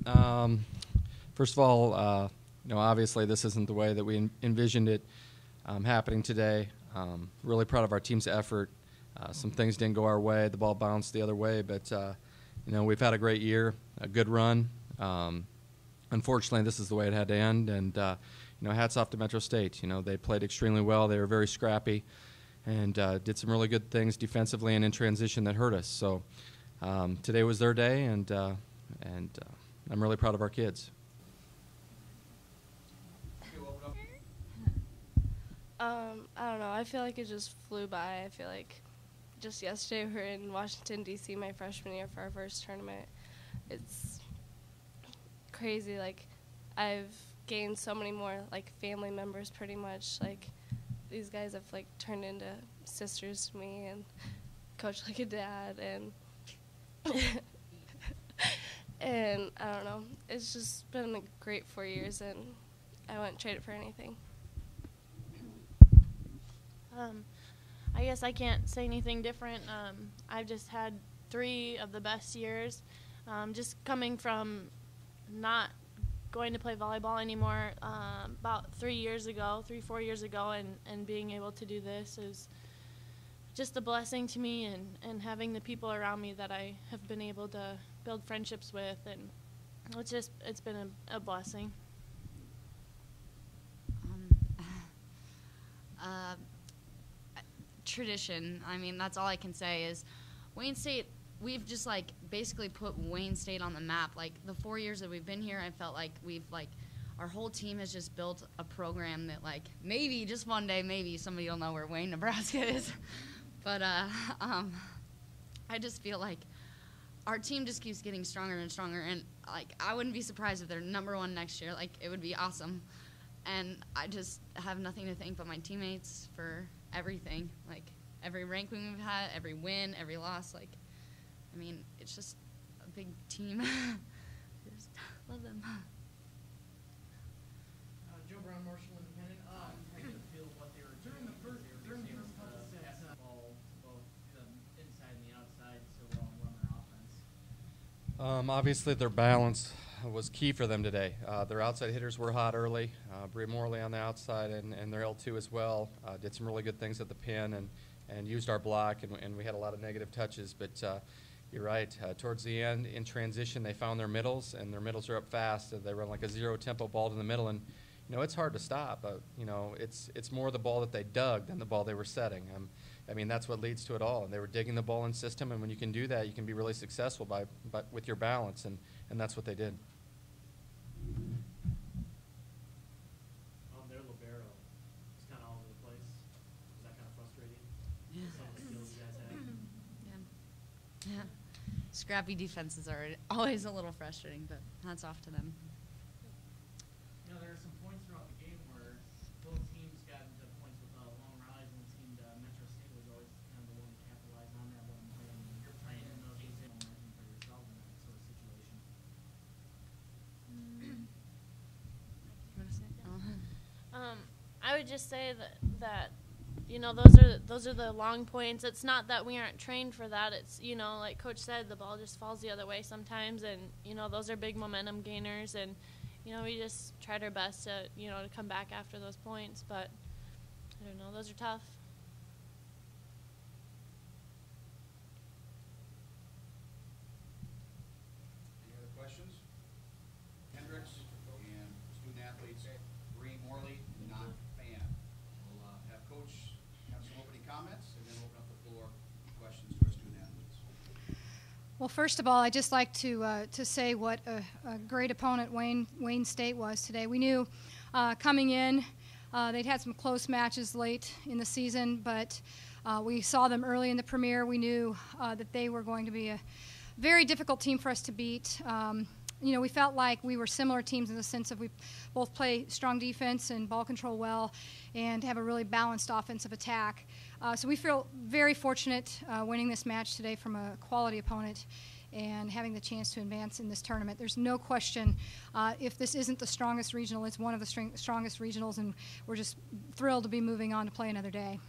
Um, First of all, obviously this isn't the way that we envisioned it happening today. Really proud of our team's effort. Some things didn't go our way. The ball bounced the other way, but we've had a great year, a good run. Unfortunately, this is the way it had to end, and hats off to Metro State. They played extremely well. They were very scrappy, and did some really good things defensively and in transition that hurt us. So today was their day, and I'm really proud of our kids. I don't know. I feel like it just flew by. I feel like just yesterday we were in Washington, D.C. my freshman year for our first tournament. It's crazy. Like, I've gained so many more, like, family members pretty much. Like, these guys have, like, turned into sisters to me and coach like a dad. And and I don't know. It's just been a great 4 years, and I wouldn't trade it for anything. I guess I can't say anything different. I've just had 3 of the best years. Just coming from not going to play volleyball anymore about 3 years ago, 4 years ago, and being able to do this is just a blessing to me, and having the people around me that I have been able to build friendships with, and it's been a blessing. Tradition. I mean, that's all I can say is Wayne State, we've just basically put Wayne State on the map. Like, the 4 years that we've been here, I felt like our whole team has just built a program that maybe just one day, maybe somebody will know where Wayne, Nebraska is. But I just feel like our team just keeps getting stronger and stronger, and I wouldn't be surprised if they're #1 next year. It would be awesome. And I just have nothing to thank but my teammates for everything. Every ranking we've had, every win, every loss. I mean, it's just a big team. Just love them. Joe Brown, Marshall Independent. How do you feel what they were doing during the first couple of sets? Ball, both the inside and the outside, so well run their offense. Obviously, their balance was key for them today. Their outside hitters were hot early. Bria Morley on the outside, and their L2 as well. Did some really good things at the pin and used our block, and we had a lot of negative touches. But you're right. Towards the end, in transition, they found their middles, and their middles are up fast. They run like a zero-tempo ball to the middle, and it's hard to stop. It's more the ball that they dug than the ball they were setting. I mean, that's what leads to it all. And they were digging the ball in system, and when you can do that, you can be really successful with your balance, and that's what they did. Their libero is kind of all over the place. Is that kind of frustrating? Yeah. Some of the skills you guys have. Yeah. Scrappy defenses are always a little frustrating, but hats off to them. There are some points throughout the game where both teams got into points with long rallies, and it seemed Metro State was always kind of the one to capitalize on that one play. And you're playing in those games in momentum for yourself in that sort of situation. You want to say it? I would just say that those are the long points. It's not that we aren't trained for that. It's like Coach said, the ball just falls the other way sometimes, and those are big momentum gainers, and we just tried our best to to come back after those points. But I don't know, those are tough. Any other questions? Hendricks and student athletes, Bria Morley, not fan. We'll have Coach have some opening comments and then open up the floor for questions to our student athletes. Well, first of all, I'd just like to say what a great opponent Wayne State was today. We knew coming in they'd had some close matches late in the season, but we saw them early in the Premier. We knew that they were going to be a very difficult team for us to beat. We felt like we were similar teams in the sense of we both play strong defense and ball control well and have a really balanced offensive attack. So we feel very fortunate winning this match today from a quality opponent and having the chance to advance in this tournament. There's no question if this isn't the strongest regional, it's one of the strongest regionals, and we're just thrilled to be moving on to play another day.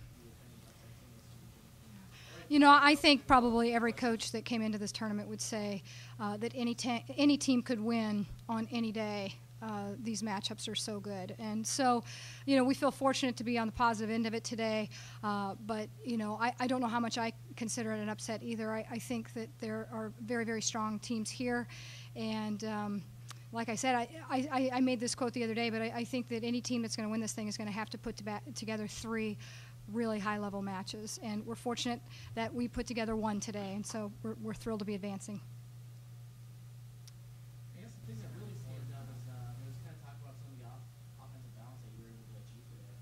You know, I think probably every coach that came into this tournament would say that any team could win on any day. These matchups are so good. And so, you know, we feel fortunate to be on the positive end of it today. But, you know, I don't know how much I consider it an upset either. I think that there are very, very strong teams here. And like I said, I made this quote the other day, but I think that any team that's going to win this thing is going to have to put together 3 really high-level matches. And we're fortunate that we put together 1 today. And so we're thrilled to be advancing. I guess the thing that really stands out is just kind of talk about some of the offensive balance that you were able to achieve today.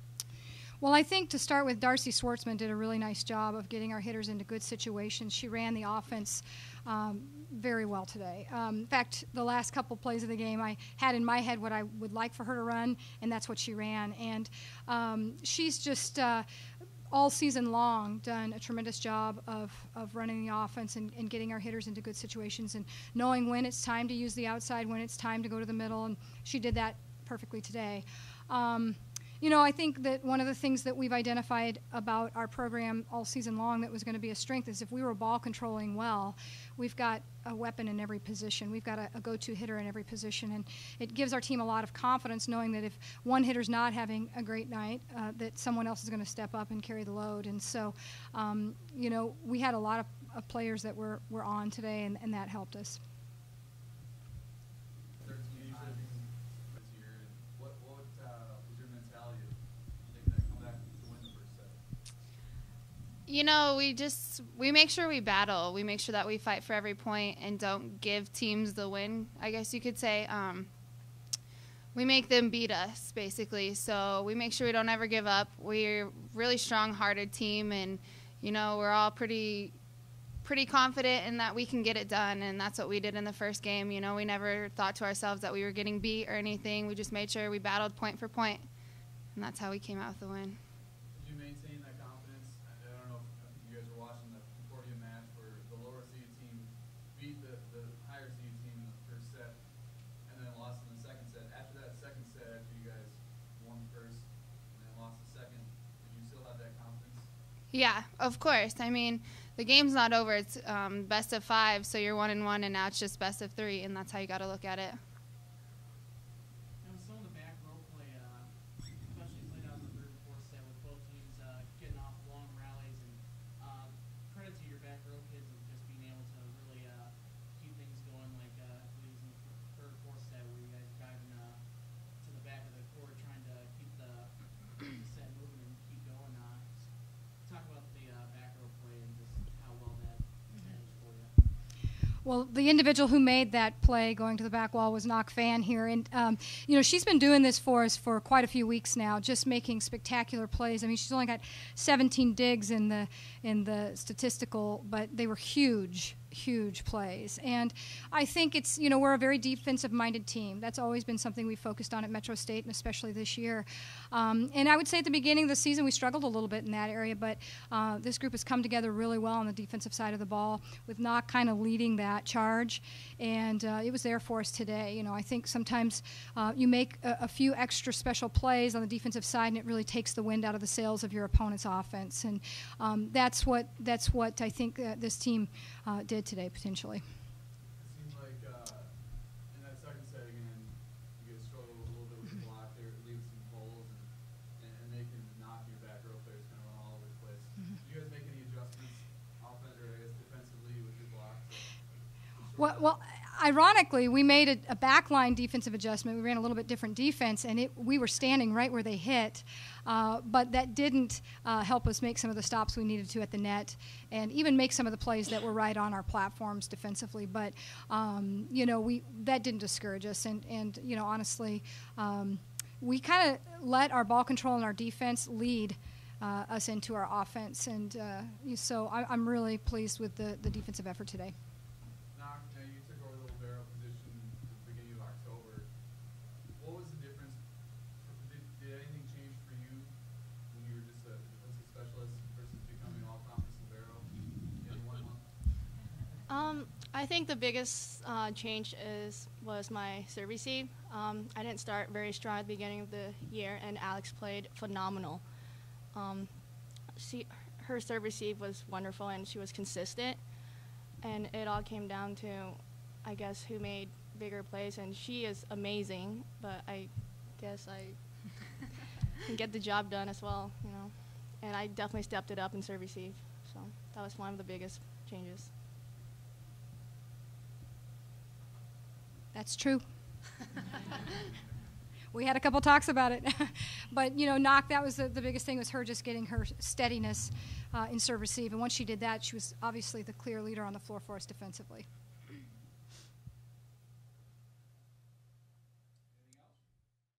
Well, I think to start with, Darcy Schwartzman did a really nice job of getting our hitters into good situations. She ran the offense very well today. In fact, the last couple plays of the game, I had in my head what I would like for her to run, and that's what she ran. And she's just all season long done a tremendous job of running the offense and getting our hitters into good situations and knowing when it's time to use the outside, when it's time to go to the middle, and she did that perfectly today. You know, I think that one of the things that we've identified about our program all season long that was going to be a strength is if we were ball controlling well, we've got a weapon in every position. We've got a go-to hitter in every position, and it gives our team a lot of confidence knowing that if one hitter's not having a great night, that someone else is going to step up and carry the load. And so, you know, we had a lot of players that were on today, and that helped us. You know, we make sure we battle. We make sure that we fight for every point and don't give teams the win, I guess you could say. We make them beat us, basically. So we make sure we don't ever give up. We're a really strong-hearted team, and, you know, we're all pretty confident in that we can get it done, and that's what we did in the first game. You know, we never thought to ourselves that we were getting beat or anything. We just made sure we battled point for point, and that's how we came out with the win. Did you maintain that confidence? I don't know if you guys were watching the Concordia match where the lower seed team beat the higher seed team in the first set and then lost in the second set. After that second set, after you guys won the first and then lost the second, did you still have that confidence? Yeah, of course. I mean, the game's not over. It's best of 5, so you're 1-1, and now it's just best of 3, and that's how you got to look at it. And with some of the back row play, especially played out in the third and fourth set with both teams getting off long rallies, and credit to your back row kids of just being able to really keep things going. Like I believe it was in the third, fourth set where you guys were driving to the back of the court trying to keep the set moving and keep going. Talk about the back row play and just how well that managed for you. Well, the individual who made that play going to the back wall was Nok Fan here. And, you know, she's been doing this for us for quite a few weeks now, just making spectacular plays. I mean, she's only got 17 digs in the statistical, but they were huge plays. And I think it's, you know, we're a very defensive-minded team. That's always been something we focused on at Metro State, and especially this year. And I would say at the beginning of the season we struggled a little bit in that area, but this group has come together really well on the defensive side of the ball, with Nok kind of leading that charge. And it was there for us today. You know, I think sometimes you make a few extra special plays on the defensive side, and it really takes the wind out of the sails of your opponent's offense. And that's what I think this team did today, potentially. It seems like in that second set again, you guys struggled a little bit with the block there, leaving some holes and making Nok your back row players kind of run all over the place. Did you guys make any adjustments, offensively or I guess defensively, with your block? Well, ironically, we made a backline defensive adjustment. We ran a little bit different defense, and we were standing right where they hit. But that didn't help us make some of the stops we needed to at the net and even make some of the plays that were right on our platforms defensively. But, you know, that didn't discourage us. And you know, honestly, we kind of let our ball control and our defense lead us into our offense. And so I'm really pleased with the defensive effort today. Nok, you took over the libero position at the beginning of October. What was the difference? Did anything change for you when you were just a defensive specialist versus becoming an all-conference libero in 1 month? I think the biggest change was my serve receive. I didn't start very strong at the beginning of the year, and Alex played phenomenal. her serve receive was wonderful, and she was consistent. And it all came down to, I guess, who made bigger plays. And she is amazing, but I guess I can get the job done as well, you know. And I definitely stepped it up in serve receive. So that was one of the biggest changes. That's true. We had a couple talks about it. But, you know, Knock, that was the biggest thing, was her just getting her steadiness in serve receive. And once she did that, she was obviously the clear leader on the floor for us defensively.